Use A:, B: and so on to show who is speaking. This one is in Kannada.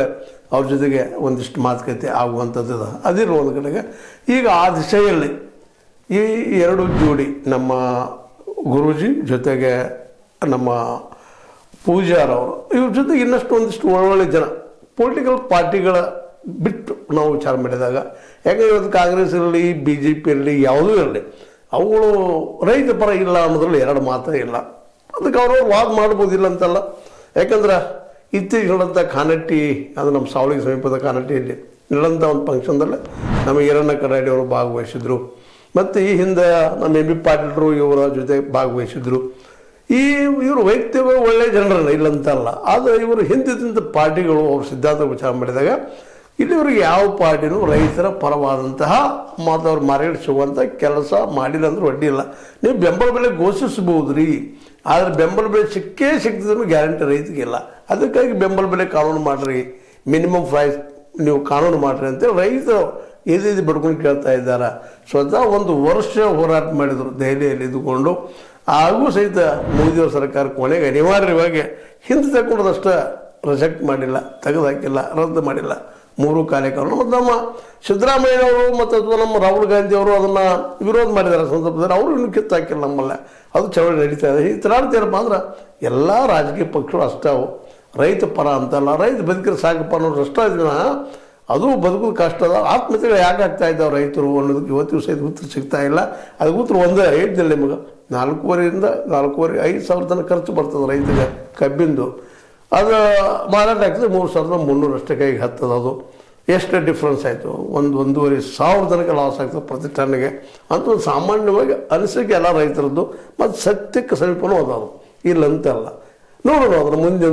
A: ಕೂಡಲೇ ಅವ್ರ ಜೊತೆಗೆ ಒಂದಿಷ್ಟು ಮಾತುಕತೆ ಆಗುವಂಥದ್ದು ಅದಿರೋ ಒಂದು ಕಡೆಗೆ. ಈಗ ಆ ದಿಶೆಯಲ್ಲಿ ಈ ಎರಡು ಜೋಡಿ ನಮ್ಮ ಗುರೂಜಿ ಜೊತೆಗೆ ನಮ್ಮ ಪೂಜಾರವರು ಇವ್ರ ಜೊತೆಗೆ ಇನ್ನಷ್ಟು ಒಂದಿಷ್ಟು ಒಳ್ಳೊಳ್ಳೆ ಜನ ಪೊಲಿಟಿಕಲ್ ಪಾರ್ಟಿಗಳ ಬಿಟ್ಟು ನಾವು ವಿಚಾರ ಮಾಡಿದಾಗ, ಯಾಕಂದರೆ ಇವತ್ತು ಕಾಂಗ್ರೆಸ್ ಇರಲಿ BJP ಇರಲಿ ಯಾವುದೂ ಇರಲಿ ಅವುಗಳು ರೈತ ಪರ ಇಲ್ಲ ಅನ್ನೋದ್ರಲ್ಲಿ ಎರಡು ಮಾತೇ ಇಲ್ಲ. ಅದಕ್ಕೆ ಅವ್ರವ್ರು ವಾದ ಮಾಡ್ಬೋದಿಲ್ಲ ಅಂತಲ್ಲ. ಯಾಕಂದ್ರೆ ಇತ್ತೀಚೆಗಳಂಥ ಕಾನಟ್ಟಿ, ಅದು ನಮ್ಮ ಸಾವಳಿಗೆ ಸಮೀಪದ ಕಾನಟ್ಟಿಯಲ್ಲಿ ಇಲ್ಲಂಥ ಒಂದು ಫಂಕ್ಷನ್ದಲ್ಲೇ ನಮ್ಮ ಈರಣ್ಣ ಕರಾಡಿ ಅವರು ಭಾಗವಹಿಸಿದ್ರು. ಮತ್ತು ಈ ಹಿಂದೆ ನಮ್ಮ MB ಪಾಟೀಲರು ಇವರ ಜೊತೆ ಭಾಗವಹಿಸಿದ್ರು. ಇವರು ವೈಯಕ್ತಿಕ ಒಳ್ಳೆಯ ಜನರಲ್ಲ ಇಲ್ಲಂತಲ್ಲ. ಆದರೆ ಇವರು ಹಿಂದಿದ್ದಂಥ ಪಾರ್ಟಿಗಳು ಅವ್ರ ಸಿದ್ಧಾಂತ ವಿಚಾರ ಮಾಡಿದಾಗ ಇಲ್ಲಿವರೆಗೆ ಯಾವ ಪಾರ್ಟಿನೂ ರೈತರ ಪರವಾದಂತಹ ಮತ್ತು ಅವ್ರು ಮಾರ್ಕೆಟ್ ಸಿಗುವಂಥ ಕೆಲಸ ಮಾಡಿಲ್ಲ ಅಂದ್ರೆ ಅಡ್ಡಿ ಇಲ್ಲ. ನೀವು ಬೆಂಬಲ ಬೆಲೆ ಘೋಷಿಸ್ಬೋದು ರೀ, ಆದರೆ ಬೆಂಬಲ ಬೆಲೆ ಸಿಗ್ತದನ್ನು ಗ್ಯಾರಂಟಿ ರೈತಗಿಲ್ಲ. ಅದಕ್ಕಾಗಿ ಬೆಂಬಲ ಬೆಲೆ ಕಾನೂನು ಮಾಡಿರಿ, ಮಿನಿಮಮ್ ಪ್ರೈಸ್ ನೀವು ಕಾನೂನು ಮಾಡಿರಿ ಅಂತೇಳಿ ರೈತರು ಎದು ಬಡ್ಕೊಂಡು ಕೇಳ್ತಾ ಇದ್ದಾರೆ. ಸ್ವತಃ ಒಂದು ವರ್ಷ ಹೋರಾಟ ಮಾಡಿದರು ದೆಹಲಿಯಲ್ಲಿ ಇದ್ದುಕೊಂಡು. ಹಾಗೂ ಸಹಿತ ಮೋದಿಯವ್ರ ಸರ್ಕಾರ ಕೊನೆಗೆ ಅನಿವಾರ್ಯವಾಗಿ ಹಿಂದೆ ತಗೊಂಡದಷ್ಟೇ ರಿಜೆಕ್ಟ್ ಮಾಡಿಲ್ಲ, ತೆಗೆದುಹಾಕಿಲ್ಲ, ರದ್ದು ಮಾಡಿಲ್ಲ 3 ಕಾರ್ಯಕ್ರಮ. ಮತ್ತು ನಮ್ಮ ಸಿದ್ದರಾಮಯ್ಯನವರು ಮತ್ತು ಅಥವಾ ನಮ್ಮ ರಾಹುಲ್ ಗಾಂಧಿ ಅವರು ಅದನ್ನು ವಿರೋಧ ಮಾಡಿದ್ದಾರೆ ಸಂದರ್ಭದಲ್ಲಿ. ಅವರು ಇನ್ನೂ ಕಿತ್ತಾಕಿಲ್ಲ ನಮ್ಮಲ್ಲ. ಅದು ಚಳವಳಿ ನಡೀತಾ ಇದೆ. ಈ ಏನಪ್ಪ ಅಂದ್ರೆ ಎಲ್ಲ ರಾಜಕೀಯ ಪಕ್ಷಗಳು ಅಷ್ಟೇ ಅವು, ರೈತ ಪರ ಅಂತಲ್ಲ. ರೈತ ಬದುಕಿದ್ರೆ ಸಾಕಪ್ಪ ಅನ್ನೋರು ಅಷ್ಟೇ ಇದನ್ನ. ಅದು ಬದುಕೋದು ಕಷ್ಟ ಅದ. ಆತ್ಮಹತ್ಯೆಗಳು ಯಾಕೆ ಆಗ್ತಾ ಇದ್ದಾವೆ ರೈತರು ಅನ್ನೋದಕ್ಕೆ ಇವತ್ತು ಸಹಿತ ಉತ್ತರ ಸಿಗ್ತಾ ಇಲ್ಲ. ಅದಕ್ಕೆ ಉತ್ತರ ಒಂದೇ ಹೇಳಿದ್ದಿಲ್ಲ ನಿಮಗೆ. 4,500 5,000 ತನಕ ಖರ್ಚು ಬರ್ತದೆ ರೈತರಿಗೆ ಕಬ್ಬಿಂದು. ಅದು ಮಾರಾಟ ಆಗ್ತದೆ 3,300 ಅಷ್ಟೇ ಕೈಗೆ ಹತ್ತದ. ಅದು ಎಷ್ಟು ಡಿಫ್ರೆನ್ಸ್ ಆಯಿತು, 1,500 ತನಕ ಲಾಸ್ ಆಗ್ತದೆ ಪ್ರತಿ ಟನ್ನಿಗೆ ಅಂತ ಒಂದು ಸಾಮಾನ್ಯವಾಗಿ ಅನಿಸಿಕೆ ಎಲ್ಲ ರೈತರದ್ದು. ಮತ್ತು ಸತ್ಯಕ್ಕೆ ಸಮೀಪನೂ ಅದಾವು, ಇಲ್ಲಂತಲ್ಲ. ನೋಡೋಣ ಅದರ ಮುಂದೆ